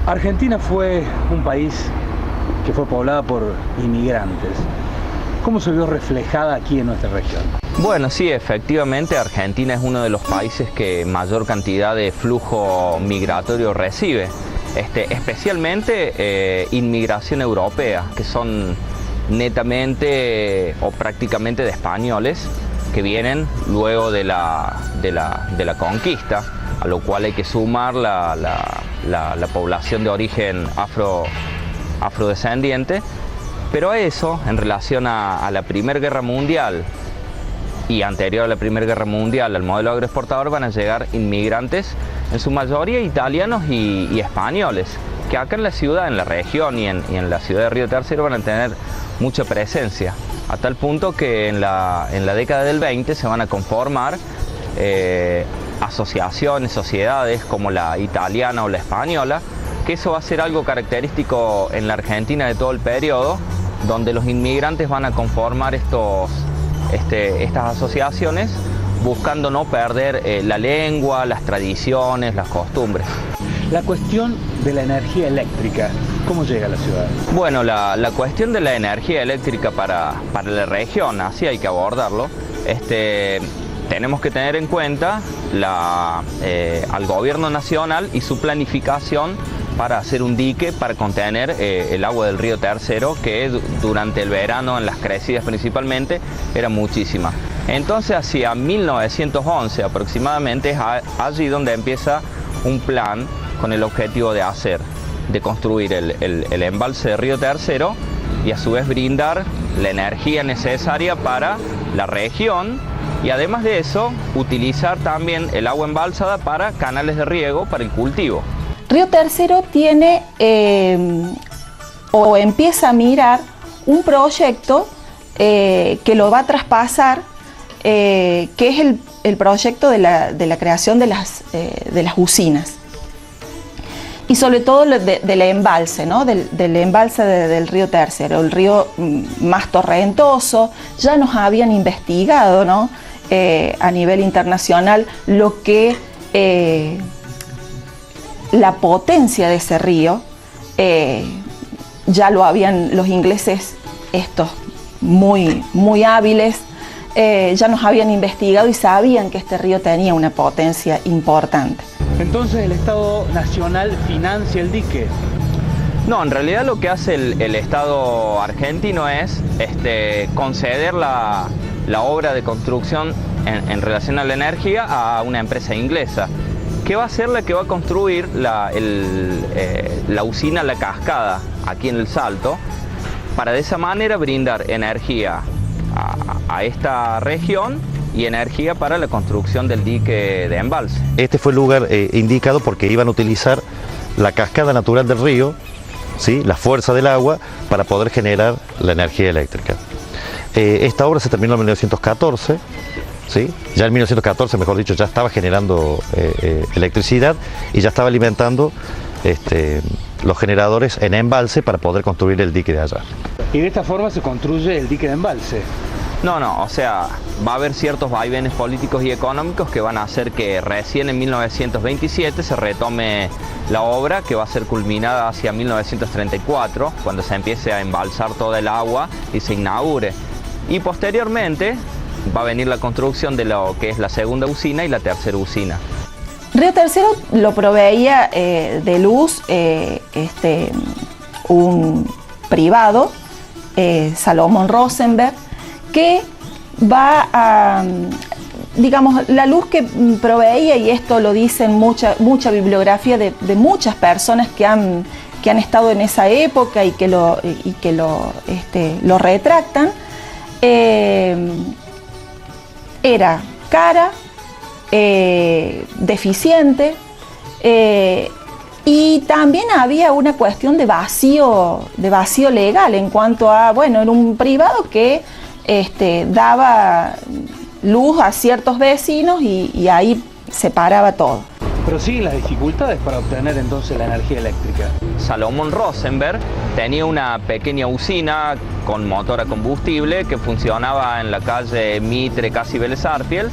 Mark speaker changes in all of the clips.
Speaker 1: Argentina fue un país que fue poblada por inmigrantes. ¿Cómo se vio reflejada aquí en nuestra región?
Speaker 2: Bueno, sí, efectivamente Argentina es uno de los países que mayor cantidad de flujo migratorio recibe, especialmente inmigración europea, que son netamente o prácticamente de españoles que vienen luego de la conquista, a lo cual hay que sumar la población de origen afrodescendiente. Pero a eso, en relación a la Primera Guerra Mundial y anterior a la Primera Guerra Mundial, al modelo agroexportador, van a llegar inmigrantes, en su mayoría italianos y españoles, que acá en la ciudad, en la región y en la ciudad de Río Tercero van a tener mucha presencia, a tal punto que en la década del 20 se van a conformar asociaciones, sociedades como la italiana o la española, que eso va a ser algo característico en la Argentina de todo el periodo, donde los inmigrantes van a conformar estas asociaciones buscando no perder la lengua, las tradiciones, las costumbres.
Speaker 1: La cuestión de la energía eléctrica, ¿cómo llega a la ciudad?
Speaker 2: Bueno, la cuestión de la energía eléctrica para la región, así hay que abordarlo. Tenemos que tener en cuenta al gobierno nacional y su planificación para hacer un dique para contener el agua del río Tercero, que durante el verano, en las crecidas principalmente, era muchísima. Entonces, hacia 1911 aproximadamente, es allí donde empieza un plan con el objetivo de construir el embalse de río Tercero y a su vez brindar la energía necesaria para la región, y además de eso utilizar también el agua embalsada para canales de riego para el cultivo.
Speaker 3: Río Tercero tiene o empieza a mirar un proyecto que lo va a traspasar, que es el proyecto de la creación de las usinas. Y sobre todo del embalse, ¿no? del embalse del río Tercero, el río más torrentoso. Ya nos habían investigado, ¿no? A nivel internacional lo que la potencia de ese río, ya lo habían los ingleses, estos muy hábiles, ya nos habían investigado y sabían que este río tenía una potencia importante.
Speaker 1: Entonces, ¿el Estado Nacional financia el dique?
Speaker 2: No, en realidad lo que hace el Estado argentino es conceder la obra de construcción en relación a la energía a una empresa inglesa, que va a ser la que va a construir la usina La Cascada, aquí en El Salto, para de esa manera brindar energía a esta región y energía para la construcción del dique de embalse.
Speaker 4: Este fue el lugar indicado porque iban a utilizar la cascada natural del río, ¿sí? La fuerza del agua, para poder generar la energía eléctrica. Esta obra se terminó en 1914, ¿sí? Ya en 1914, mejor dicho, ya estaba generando electricidad y ya estaba alimentando los generadores en embalse para poder construir el dique de allá.
Speaker 1: Y de esta forma se construye el dique de embalse.
Speaker 2: No, o sea, va a haber ciertos vaivenes políticos y económicos que van a hacer que recién en 1927 se retome la obra, que va a ser culminada hacia 1934, cuando se empiece a embalsar toda el agua y se inaugure. Y posteriormente va a venir la construcción de lo que es la segunda usina y la tercera usina.
Speaker 3: Río Tercero lo proveía de luz un privado, Salomón Rosenberg, que va a, digamos, la luz que proveía, y esto lo dicen mucha bibliografía de muchas personas que han estado en esa época y que lo retractan, era cara, deficiente, y también había una cuestión de vacío legal en cuanto a, bueno, era un privado que daba luz a ciertos vecinos y ahí se paraba todo.
Speaker 1: Pero siguen las dificultades para obtener entonces la energía eléctrica.
Speaker 2: Salomón Rosenberg tenía una pequeña usina con motor a combustible que funcionaba en la calle Mitre, casi Vélez Arfiel,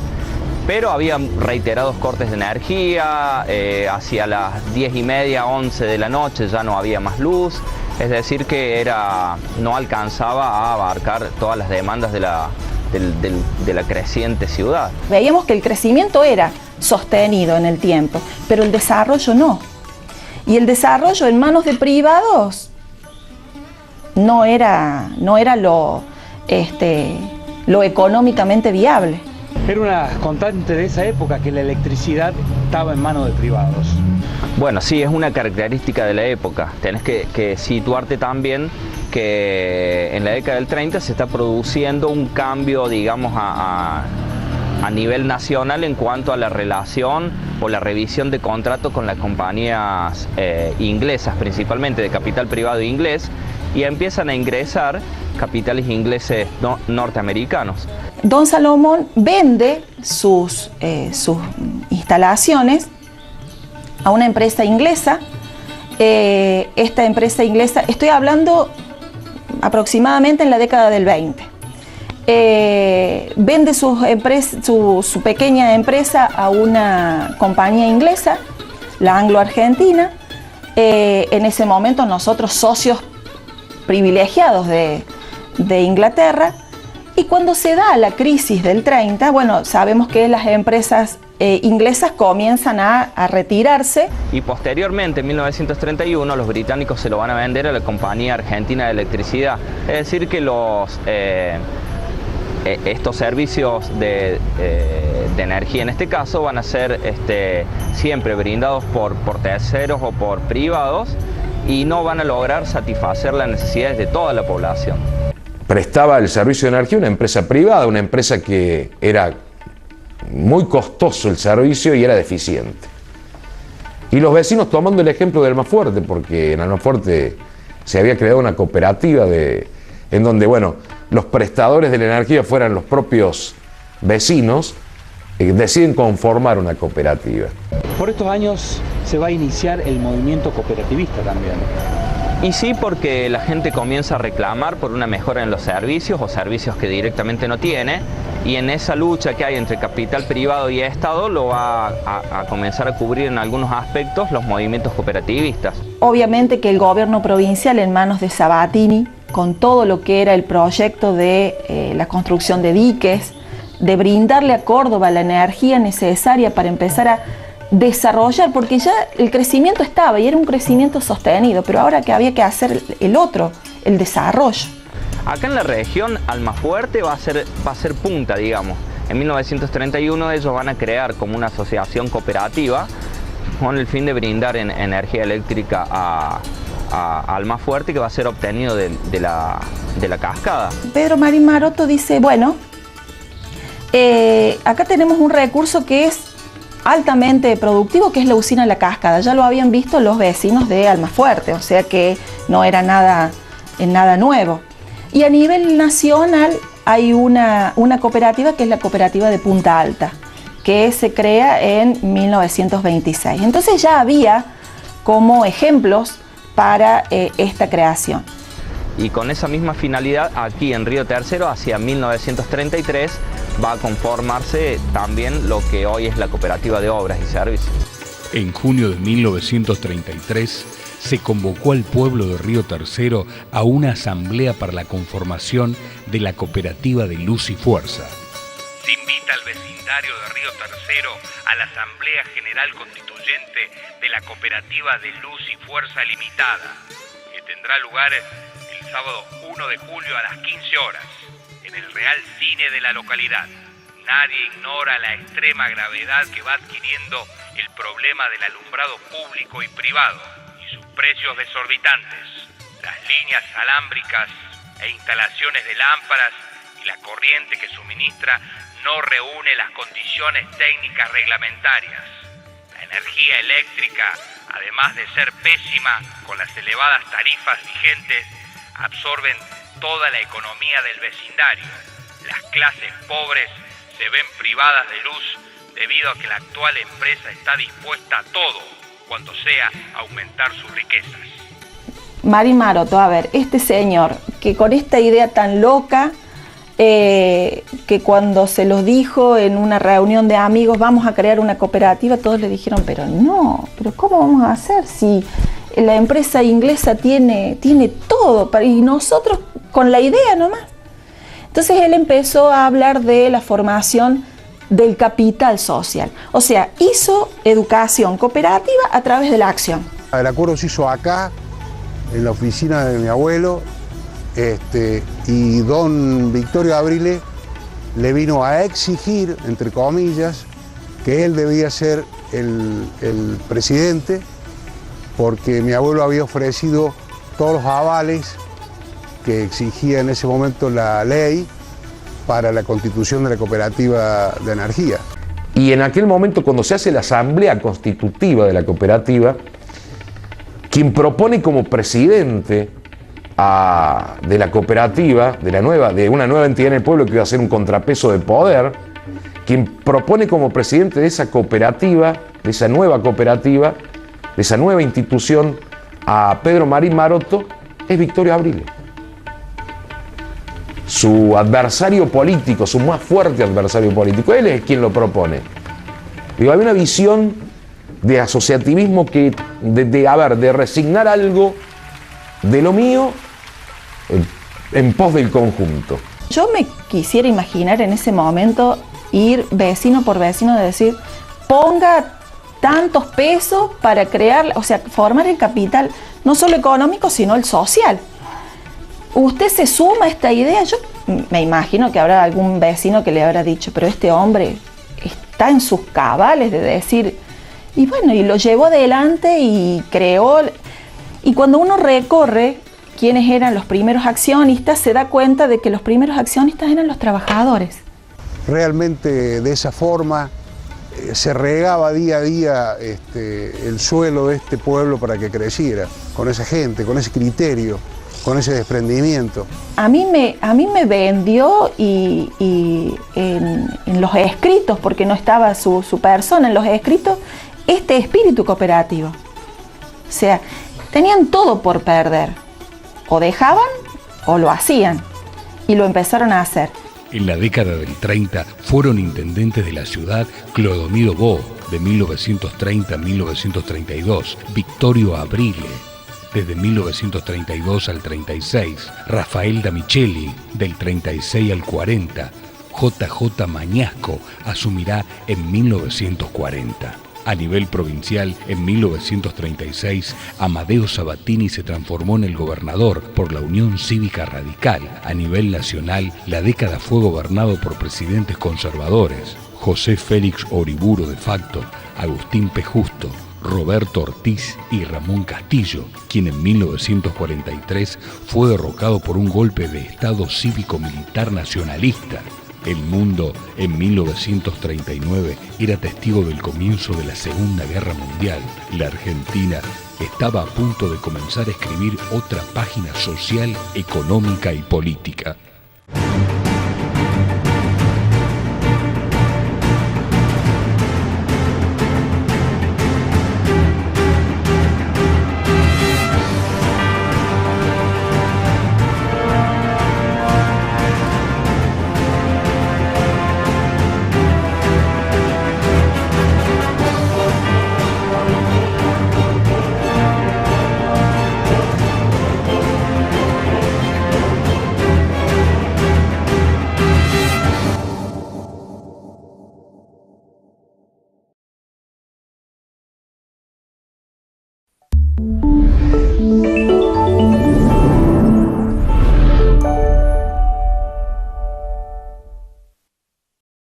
Speaker 2: pero había reiterados cortes de energía, hacia las 10:30, 11 de la noche ya no había más luz, es decir que no alcanzaba a abarcar todas las demandas de la creciente ciudad.
Speaker 3: Veíamos que el crecimiento era sostenido en el tiempo, pero el desarrollo no. Y el desarrollo en manos de privados no era lo económicamente viable.
Speaker 1: Era una constante de esa época que la electricidad estaba en manos de privados.
Speaker 2: Bueno, sí, es una característica de la época. Tenés que situarte también que en la década del 30 se está produciendo un cambio, digamos, a nivel nacional en cuanto a la relación o la revisión de contratos con las compañías inglesas, principalmente de capital privado inglés, y empiezan a ingresar capitales ingleses norteamericanos.
Speaker 3: Don Salomón vende sus instalaciones a una empresa inglesa. Esta empresa inglesa, estoy hablando aproximadamente en la década del 20. Vende su pequeña empresa a una compañía inglesa, la Anglo-Argentina. En ese momento nosotros socios privilegiados de Inglaterra. Y cuando se da la crisis del 30, bueno, sabemos que las empresas inglesas comienzan a retirarse.
Speaker 2: Y posteriormente, en 1931, los británicos se lo van a vender a la Compañía Argentina de Electricidad. Es decir que estos servicios de energía en este caso van a ser siempre brindados por terceros o por privados y no van a lograr satisfacer las necesidades de toda la población.
Speaker 5: Prestaba el servicio de energía una empresa privada, una empresa que era muy costoso el servicio y era deficiente. Y los vecinos tomando el ejemplo de Almafuerte, porque en Almafuerte se había creado una cooperativa en donde, bueno, los prestadores de la energía fueran los propios vecinos, deciden conformar una cooperativa.
Speaker 1: Por estos años se va a iniciar el movimiento cooperativista también.
Speaker 2: Y sí, porque la gente comienza a reclamar por una mejora en los servicios o servicios que directamente no tiene, y en esa lucha que hay entre capital privado y Estado lo va a comenzar a cubrir en algunos aspectos los movimientos cooperativistas.
Speaker 3: Obviamente que el gobierno provincial en manos de Sabatini, con todo lo que era el proyecto de la construcción de diques, de brindarle a Córdoba la energía necesaria para empezar a desarrollar, porque ya el crecimiento estaba y era un crecimiento sostenido, pero ahora que había que hacer el desarrollo.
Speaker 2: Acá en la región Almafuerte va a ser punta, digamos. En 1931 ellos van a crear como una asociación cooperativa con el fin de brindar energía eléctrica a Almafuerte, que va a ser obtenido de la cascada.
Speaker 3: Pedro Marín Maroto dice, bueno, acá tenemos un recurso que es altamente productivo, que es la usina La Cascada. Ya lo habían visto los vecinos de Almafuerte, o sea que no era nada nuevo. Y a nivel nacional hay una cooperativa que es la cooperativa de Punta Alta, que se crea en 1926. Entonces ya había como ejemplos para esta creación.
Speaker 2: Y con esa misma finalidad, aquí en Río Tercero, hacia 1933, va a conformarse también lo que hoy es la Cooperativa de Obras y Servicios.
Speaker 6: En junio de 1933 se convocó al pueblo de Río Tercero a una asamblea para la conformación de la Cooperativa de Luz y Fuerza.
Speaker 7: Se invita al vecindario de Río Tercero a la Asamblea General Constituyente de la Cooperativa de Luz y Fuerza Limitada, que tendrá lugar el sábado 1 de julio a las 15 horas. En el Real Cine de la localidad. Nadie ignora la extrema gravedad que va adquiriendo el problema del alumbrado público y privado y sus precios desorbitantes. Las líneas alámbricas e instalaciones de lámparas y la corriente que suministra no reúne las condiciones técnicas reglamentarias. La energía eléctrica, además de ser pésima con las elevadas tarifas vigentes, absorben toda la economía del vecindario. Las clases pobres se ven privadas de luz debido a que la actual empresa está dispuesta a todo, cuando sea aumentar sus riquezas.
Speaker 3: Marín Maroto, a ver, este señor que con esta idea tan loca que cuando se los dijo en una reunión de amigos, vamos a crear una cooperativa, todos le dijeron, pero no, pero ¿cómo vamos a hacer si la empresa inglesa tiene todo y nosotros con la idea nomás? Entonces él empezó a hablar de la formación del capital social, o sea, hizo educación cooperativa a través de la acción.
Speaker 8: El acuerdo se hizo acá, en la oficina de mi abuelo, y don Victorio Abrile le vino a exigir, entre comillas, que él debía ser el presidente, porque mi abuelo había ofrecido todos los avales que exigía en ese momento la ley para la constitución de la cooperativa de energía.
Speaker 5: Y en aquel momento, cuando se hace la asamblea constitutiva de la cooperativa, quien propone como presidente de la cooperativa, de una nueva entidad en el pueblo que iba a ser un contrapeso de poder, quien propone como presidente de esa cooperativa, de esa nueva cooperativa, de esa nueva institución, a Pedro Marín Maroto, es Victorio Abrile. Su adversario político, su más fuerte adversario político, él es quien lo propone. Digo, hay una visión de asociativismo de resignar algo de lo mío en pos del conjunto.
Speaker 3: Yo me quisiera imaginar en ese momento ir vecino por vecino, de decir, ponga tantos pesos para crear, o sea, formar el capital, no solo económico, sino el social. ¿Usted se suma a esta idea? Yo me imagino que habrá algún vecino que le habrá dicho, pero este hombre está en sus cabales de decir, y bueno, y lo llevó adelante y creó. Y cuando uno recorre quiénes eran los primeros accionistas, se da cuenta de que los primeros accionistas eran los trabajadores.
Speaker 8: Realmente de esa forma se regaba día a día el suelo de este pueblo para que creciera, con esa gente, con ese criterio, con ese desprendimiento. A mí
Speaker 3: me vendió y en los escritos, porque no estaba su persona, en los escritos, este espíritu cooperativo. O sea, tenían todo por perder. O dejaban o lo hacían. Y lo empezaron a hacer.
Speaker 6: En la década del 30 fueron intendentes de la ciudad Clodomiro Bo, de 1930 a 1932, Victorio Abrile, desde 1932 al 36, Rafael Damicheli, del 36 al 40, JJ Mañasco asumirá en 1940. A nivel provincial, en 1936, Amadeo Sabatini se transformó en el gobernador por la Unión Cívica Radical. A nivel nacional, la década fue gobernado por presidentes conservadores: José Félix Oriburo de facto, Agustín P. Justo, Roberto Ortiz y Ramón Castillo, quien en 1943 fue derrocado por un golpe de Estado cívico-militar nacionalista. El mundo en 1939 era testigo del comienzo de la Segunda Guerra Mundial. La Argentina estaba a punto de comenzar a escribir otra página social, económica y política.